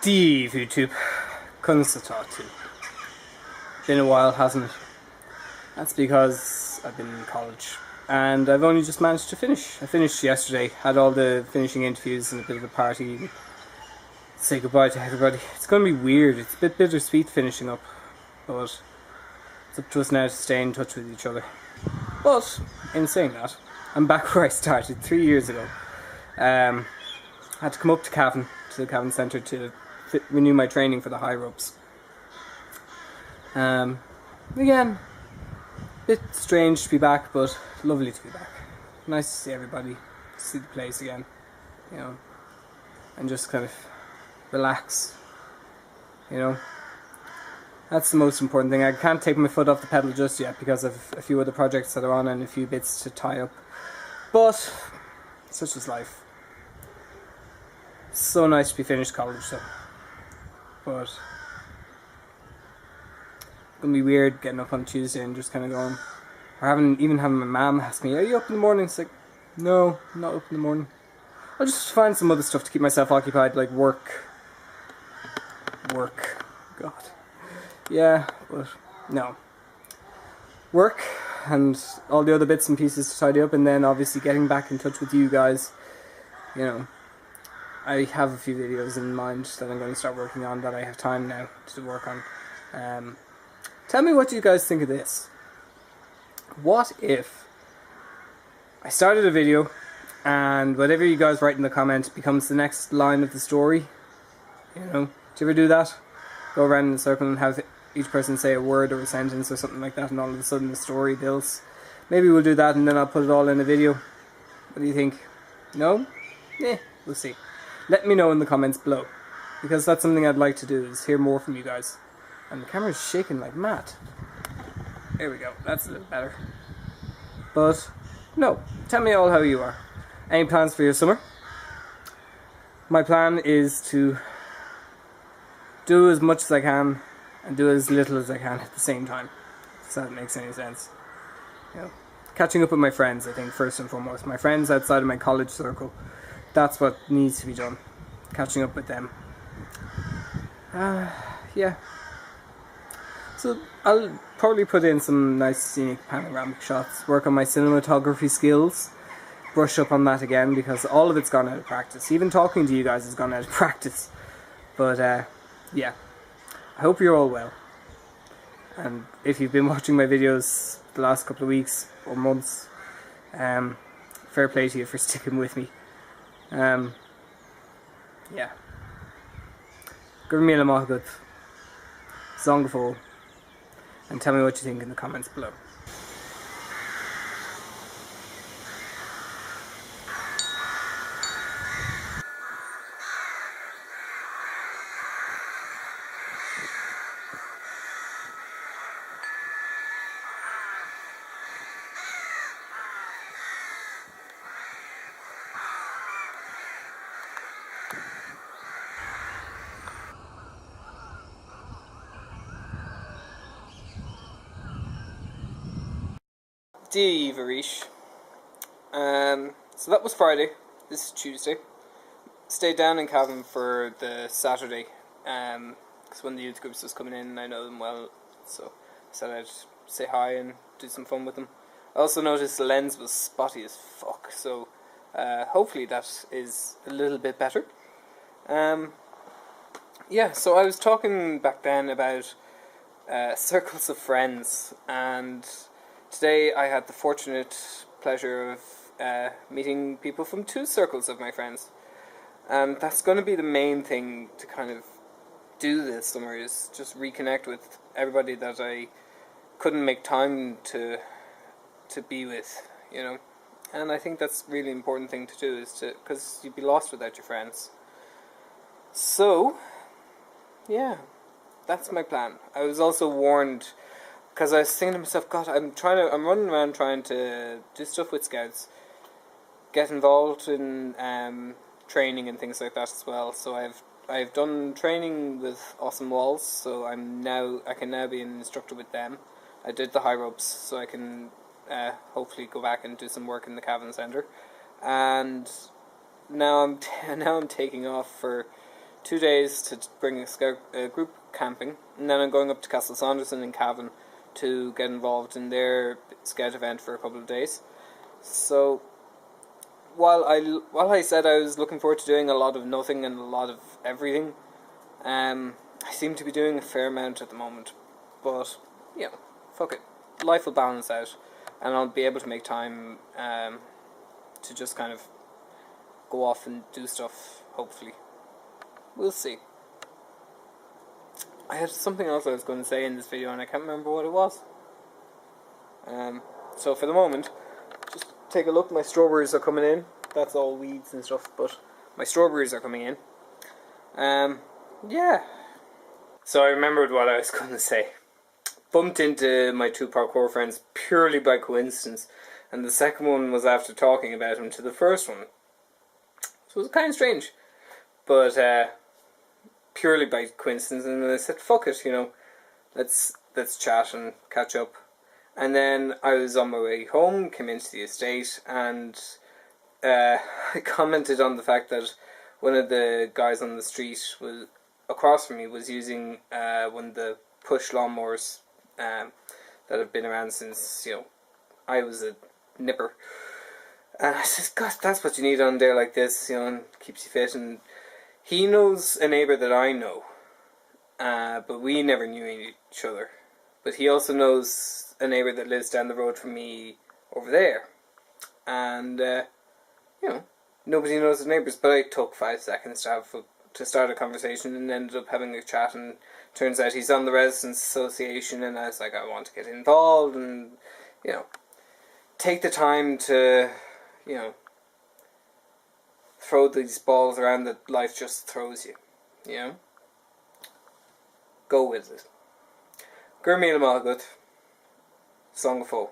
dhaoibh YouTube. Conas too. Been a while, hasn't it? That's because I've been in college and I've only just managed to finish. I finished yesterday, had all the finishing interviews and a bit of a party and say goodbye to everybody. It's going to be weird, it's a bit bittersweet finishing up, but it's up to us now to stay in touch with each other. But in saying that, I'm back where I started 3 years ago. I had to come up to Cavan, to the Cavan Centre, to renew my training for the high ropes. Again, bit strange to be back, but lovely to be back. Nice to see everybody, to see the place again, you know, and just kind of relax, you know. That's the most important thing. I can't take my foot off the pedal just yet because of a few other projects that are on and a few bits to tie up, but such is life. So nice to be finished college though, but it's gonna be weird getting up on Tuesday and just kind of going, or even having my mum ask me, are you up in the morning? It's like, no, I'm not up in the morning. I'll just find some other stuff to keep myself occupied, like work, God, yeah, but no, work and all the other bits and pieces to tidy up, and then obviously getting back in touch with you guys, you know. I have a few videos in mind that I'm going to start working on that I have time now to work on. Tell me what you guys think of this. What if I started a video and whatever you guys write in the comment becomes the next line of the story? You know, do you ever do that? Go around in a circle and have each person say a word or a sentence or something like that, and all of a sudden the story builds. Maybe we'll do that and then I'll put it all in a video. What do you think? No? Eh, we'll see. Let me know in the comments below, because that's something I'd like to do, is hear more from you guys. And the camera's shaking like mad. There we go, that's a little better. But, no, tell me all how you are. Any plans for your summer? My plan is to do as much as I can and do as little as I can at the same time. If that makes any sense. You know, catching up with my friends, I think, first and foremost. My friends outside of my college circle. That's what needs to be done. Catching up with them. Yeah. So I'll probably put in some nice scenic panoramic shots, work on my cinematography skills, brush up on that again, because all of it's gone out of practice. Even talking to you guys has gone out of practice. But yeah, I hope you're all well. And if you've been watching my videos the last couple of weeks or months, fair play to you for sticking with me. Yeah. Míle, agat, fóill, and tell me what you think in the comments below. dhaoibh. So that was Friday. This is Tuesday. Stayed down in Cavan for the Saturday, because when the youth groups was coming in, I know them well, so I said I'd say hi and do some fun with them. I also noticed the lens was spotty as fuck, so hopefully that is a little bit better. Yeah, so I was talking back then about circles of friends, and today I had the fortunate pleasure of meeting people from 2 circles of my friends. And that's going to be the main thing to kind of do this summer, is just reconnect with everybody that I couldn't make time to be with, you know. And I think that's a really important thing to do, is to, because you'd be lost without your friends. So, yeah, that's my plan. I was also warned, because I was thinking to myself, God, I'm running around trying to do stuff with Scouts, get involved in training and things like that as well. So I've done training with Awesome Walls, so I can now be an instructor with them. I did the high ropes, so I can hopefully go back and do some work in the Cavan Centre. And now I'm taking off for 2 days to bring a group camping, and then I'm going up to Castle Saunderson in Cavan to get involved in their scout event for a couple of days. So while I said I was looking forward to doing a lot of nothing and a lot of everything, I seem to be doing a fair amount at the moment. But fuck it, life will balance out, and I'll be able to make time to just kind of go off and do stuff, hopefully. We'll see. I had something else I was going to say in this video and I can't remember what it was. So for the moment, just take a look. My strawberries are coming in. That's all weeds and stuff, but my strawberries are coming in. Yeah. So I remembered what I was going to say. Bumped into my 2 parkour friends purely by coincidence, and the second one was after talking about him to the first one. So it was kind of strange, but purely by coincidence. And then I said, "Fuck it, let's chat and catch up." And then I was on my way home, came into the estate, and I commented on the fact that one of the guys on the street was across from me was using one of the push lawnmowers that have been around since I was a nipper. And I said, "God, that's what you need on there like this, and keeps you fit." And he knows a neighbour that I know, but we never knew each other. But he also knows a neighbour that lives down the road from me over there. And, nobody knows the neighbours, but I took 5 seconds to start a conversation and ended up having a chat, and turns out he's on the Residents Association, and I was like, I want to get involved and, take the time to, throw these balls around that life just throws you, Go with it. Gur míle agat. Slán go fóill.